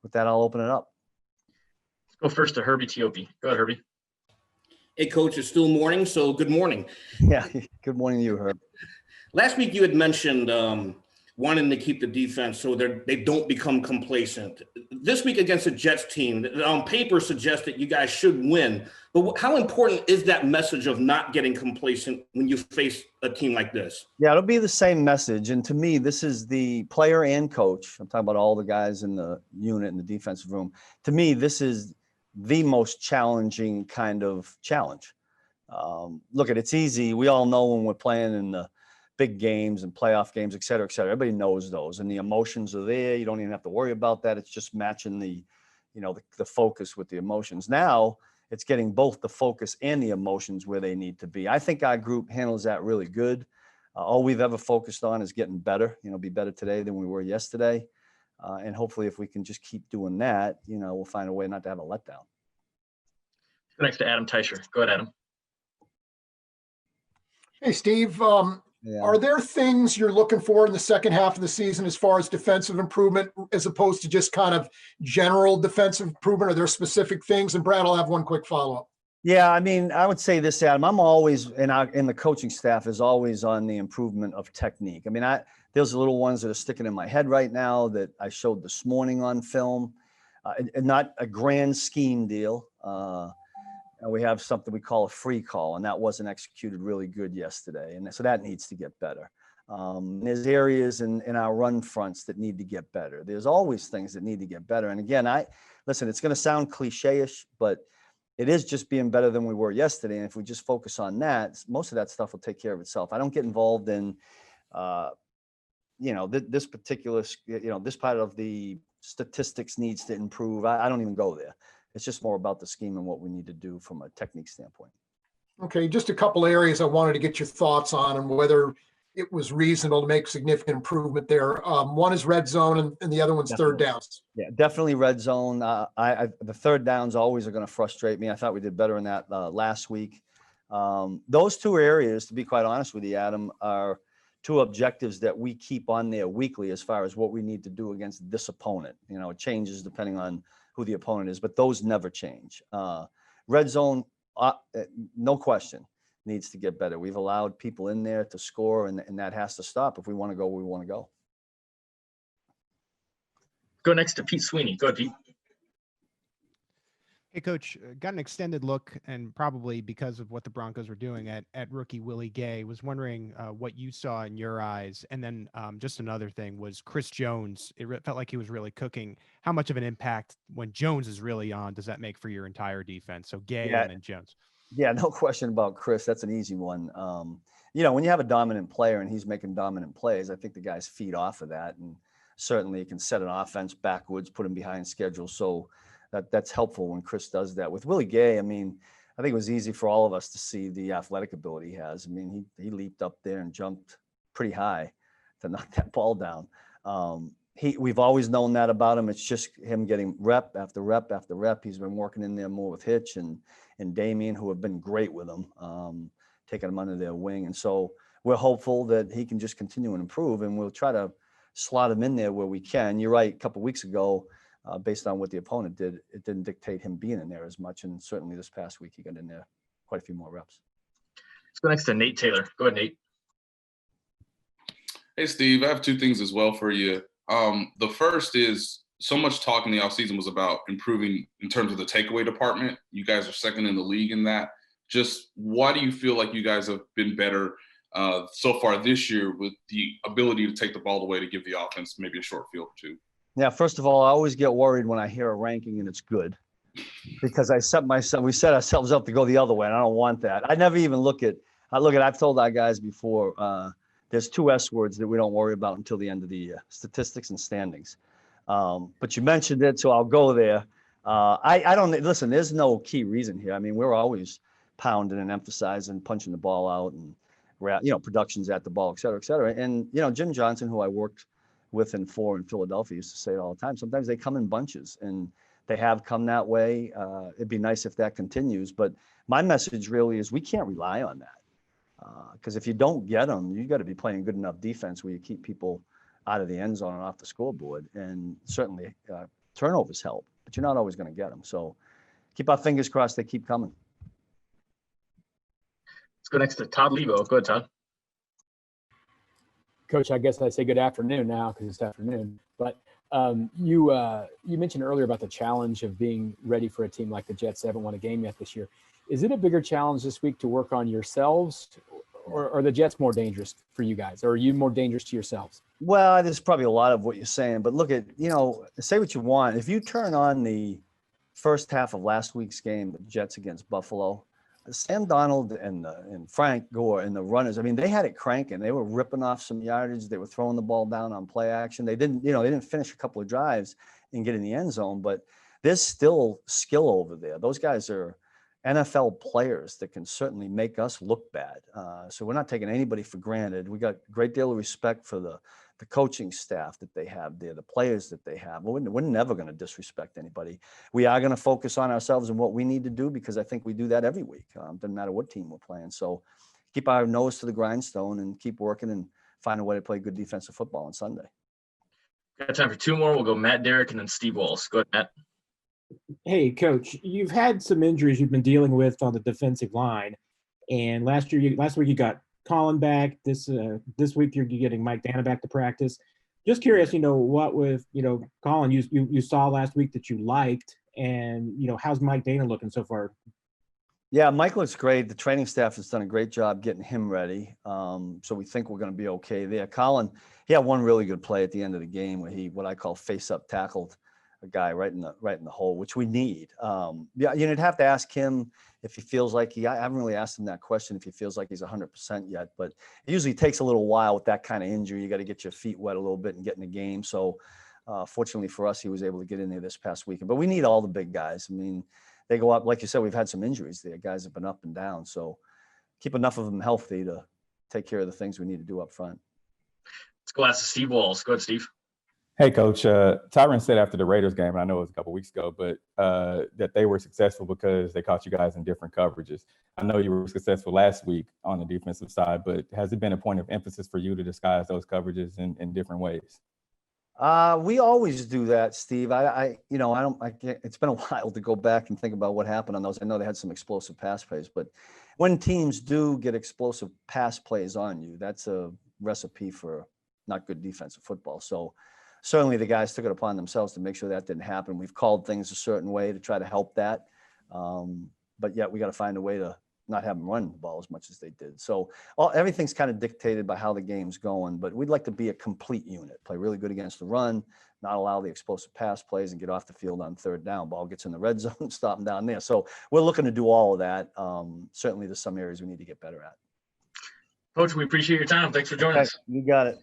with that, I'll open it up. Let's go first to Herbie Teope. Go ahead, Herbie. Hey, Coach, it's still morning, so good morning. Yeah, good morning to you, Herb. Last week you had mentioned wanting to keep the defense so they don't become complacent. This week against the Jets team, that on paper suggests that you guys should win. But how important is that message of not getting complacent when you face a team like this? Yeah, it'll be the same message. And to me, this is the player and coach. I'm talking about all the guys in the unit in the defensive room. To me, this is the most challenging kind of challenge. Look, it's easy. We all know when we're playing in the big games and playoff games, et cetera, et cetera. Everybody knows those, and the emotions are there. You don't even have to worry about that. It's just matching the focus with the emotions. Now it's getting both the focus and the emotions where they need to be. I think our group handles that really good. All we've ever focused on is getting better, be better today than we were yesterday. And hopefully if we can just keep doing that, we'll find a way not to have a letdown. Next to Adam Teicher. Go ahead, Adam. Hey, Steve. Yeah. Are there things you're looking for in the second half of the season as far as defensive improvement, as opposed to just kind of general defensive improvement? Are there specific things? And Brad, I'll have one quick follow-up. Yeah, I would say this, Adam. I'm always, and the coaching staff is always on the improvement of technique. There's little ones that are sticking in my head right now that I showed this morning on film. And not a grand scheme deal. And we have something we call a free call, and that wasn't executed really good yesterday. And so that needs to get better. There's areas in our run fronts that need to get better. There's always things that need to get better. And again, listen, it's going to sound cliche-ish, but it is just being better than we were yesterday. And if we just focus on that, most of that stuff will take care of itself. I don't get involved in, this particular, this part of the statistics needs to improve. I don't even go there. It's just more about the scheme and what we need to do from a technique standpoint. Okay, just a couple areas I wanted to get your thoughts on and whether it was reasonable to make significant improvement there. One is red zone and the other one's Definitely. third downs. Yeah, definitely red zone. The third downs always are going to frustrate me. I thought we did better in that last week. Those two areas, to be quite honest with you, Adam, are two objectives that we keep on there weekly as far as what we need to do against this opponent. It changes depending on who the opponent is, but those never change. Red zone, no question, needs to get better. We've allowed people in there to score, and that has to stop. If we want to go, we want to go. Go next to Pete Sweeney. Go ahead, Pete. Hey, Coach, got an extended look, and probably because of what the Broncos were doing at rookie Willie Gay. Was wondering what you saw in your eyes. And then just another thing was Chris Jones. It felt like he was really cooking. How much of an impact when Jones is really on does that make for your entire defense? So Gay and then Jones. Yeah, no question about Chris. That's an easy one. When you have a dominant player and he's making dominant plays, I think the guys feed off of that. And certainly you can set an offense backwards, put him behind schedule. So that's helpful when Chris does that. With Willie Gay, I think it was easy for all of us to see the athletic ability he has. He leaped up there and jumped pretty high to knock that ball down. We've always known that about him. It's just him getting rep after rep after rep. He's been working in there more with Hitch and Damien, who have been great with him, taking him under their wing. And so we're hopeful that he can just continue and improve, and we'll try to slot him in there where we can. You're right, a couple of weeks ago, based on what the opponent did, it didn't dictate him being in there as much. And certainly this past week, he got in there quite a few more reps. Let's go next to Nate Taylor. Go ahead, Nate. Hey, Steve, I have two things as well for you. The first is, so much talk in the offseason was about improving in terms of the takeaway department. You guys are second in the league in that. Just why do you feel like you guys have been better so far this year with the ability to take the ball away to give the offense maybe a short field or two? Yeah, first of all, I always get worried when I hear a ranking and it's good, because we set ourselves up to go the other way, and I don't want that. I never even I've told our guys before, there's two S words that we don't worry about until the end of the year: statistics and standings. But you mentioned it, so I'll go there. I don't listen. There's no key reason here. We're always pounding and emphasizing punching the ball out, and production's at the ball, et cetera, et cetera. And Jim Johnson, who I worked with and for in Philadelphia, used to say it all the time. Sometimes they come in bunches, and they have come that way. It'd be nice if that continues. But my message really is we can't rely on that, because if you don't get them, you got to be playing good enough defense where you keep people out of the end zone and off the scoreboard. And certainly Turnovers help, but you're not always going to get them. So keep our fingers crossed they keep coming. Let's go next to Todd Lebo. Go ahead, Todd. Coach, I guess I say good afternoon now because it's afternoon. But you mentioned earlier about the challenge of being ready for a team like the Jets that haven't won a game yet this year. Is it a bigger challenge this week to work on yourselves, or are the Jets more dangerous for you guys? Or are you more dangerous to yourselves? Well, there's probably a lot of what you're saying, but look at, say what you want. If you turn on the first half of last week's game, the Jets against Buffalo, Sam Darnold and Frank Gore and the runners, I mean, they had it cranking. They were ripping off some yardage. They were throwing the ball down on play action. They didn't finish a couple of drives and get in the end zone, but there's still skill over there. Those guys are NFL players that can certainly make us look bad. So we're not taking anybody for granted. We got a great deal of respect for the coaching staff that they have there, the players that they have. We're never going to disrespect anybody. We are going to focus on ourselves and what we need to do, because I think we do that every week. Doesn't matter what team we're playing. So keep our nose to the grindstone and keep working and find a way to play good defensive football on Sunday. Got time for two more. We'll go Matt Derrick and then Steve Walls. Go ahead, Matt. Hey, Coach, you've had some injuries you've been dealing with on the defensive line, and last week you got Colin back. This week you're getting Mike Dana back to practice. Just curious, what with Colin you saw last week that you liked, and how's Mike Dana looking so far? Yeah, Mike looks great. The training staff has done a great job getting him ready. So we think we're going to be okay there. Colin, he had one really good play at the end of the game where he, what I call face-up tackled a guy right in the hole, which we need. You'd have to ask him if he feels like I haven't really asked him that question, if he feels like he's 100% yet, but it usually takes a little while with that kind of injury. You got to get your feet wet a little bit and get in the game. So fortunately for us, he was able to get in there this past weekend, but we need all the big guys. I mean, they go up, like you said, we've had some injuries there. Guys have been up and down. So keep enough of them healthy to take care of the things we need to do up front. Let's go ask Steve Walls. Go ahead, Steve. Hey, Coach. Tyron said after the Raiders game, and I know it was a couple weeks ago, but that they were successful because they caught you guys in different coverages. I know you were successful last week on the defensive side, but has it been a point of emphasis for you to disguise those coverages in different ways? We always do that, Steve. It's been a while to go back and think about what happened on those. I know they had some explosive pass plays, but when teams do get explosive pass plays on you, that's a recipe for not good defensive football. So certainly the guys took it upon themselves to make sure that didn't happen. We've called things a certain way to try to help that. But yet we got to find a way to not have them run the ball as much as they did. So everything's kind of dictated by how the game's going, but we'd like to be a complete unit, play really good against the run, not allow the explosive pass plays, and get off the field on third down. Ball gets in the red zone, stop them down there. So we're looking to do all of that. Certainly there's some areas we need to get better at. Coach, we appreciate your time. Thanks for joining us. You got it.